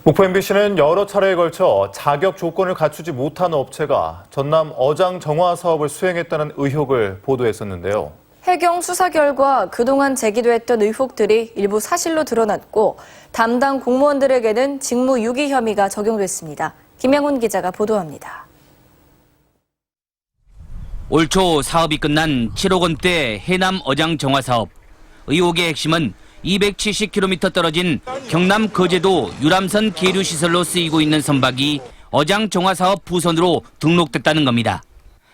목포 MBC는 여러 차례에 걸쳐 자격 조건을 갖추지 못한 업체가 전남 어장 정화 사업을 수행했다는 의혹을 보도했었는데요. 해경 수사 결과 그동안 제기됐던 의혹들이 일부 사실로 드러났고 담당 공무원들에게는 직무유기 혐의가 적용됐습니다. 김양훈 기자가 보도합니다. 올 초 사업이 끝난 7억 원대 해남 어장 정화 사업. 의혹의 핵심은 270km 떨어진 경남 거제도 유람선 계류시설로 쓰이고 있는 선박이 어장 정화 사업 부선으로 등록됐다는 겁니다.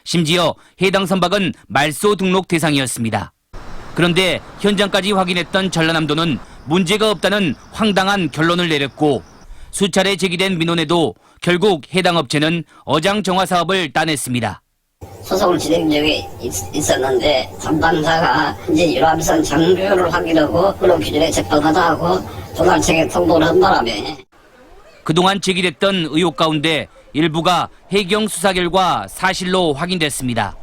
심지어 해당 선박은 말소 등록 대상이었습니다. 그런데 현장까지 확인했던 전라남도는 문제가 없다는 황당한 결론을 내렸고 수차례 제기된 민원에도 결국 해당 업체는 어장 정화 사업을 따냈습니다. 소송을 진행 중에 있었는데 담당자가 이제 유람선 장비를 확인하고 그런 기준에 적합하다 하고 조달청에 통보를 한 바람에 그동안 제기됐던 의혹 가운데 일부가 해경 수사 결과 사실로 확인됐습니다.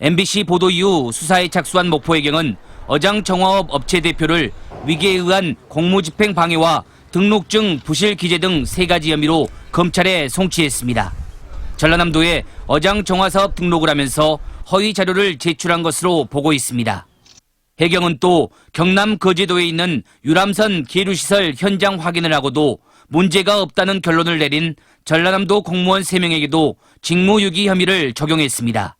MBC 보도 이후 수사에 착수한 목포해경은 어장 정화업 업체 대표를 위계에 의한 공무집행 방해와 등록증 부실 기재 등 3가지 혐의로 검찰에 송치했습니다. 전라남도에 어장 정화 사업 등록을 하면서 허위 자료를 제출한 것으로 보고 있습니다. 해경은 또 경남 거제도에 있는 유람선 계류시설 현장 확인을 하고도 문제가 없다는 결론을 내린 전라남도 공무원 3명에게도 직무유기 혐의를 적용했습니다.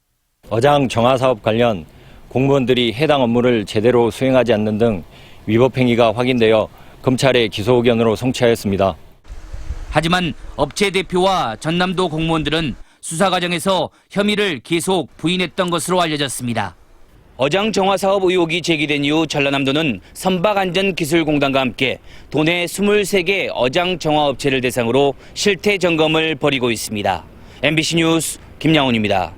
어장 정화 사업 관련 공무원들이 해당 업무를 제대로 수행하지 않는 등 위법 행위가 확인되어 검찰에 기소 의견으로 송치하였습니다. 하지만 업체 대표와 전남도 공무원들은 수사 과정에서 혐의를 계속 부인했던 것으로 알려졌습니다. 어장 정화 사업 의혹이 제기된 이후 전라남도는 선박안전기술공단과 함께 도내 23개 어장 정화 업체를 대상으로 실태 점검을 벌이고 있습니다. MBC 뉴스 김양훈입니다.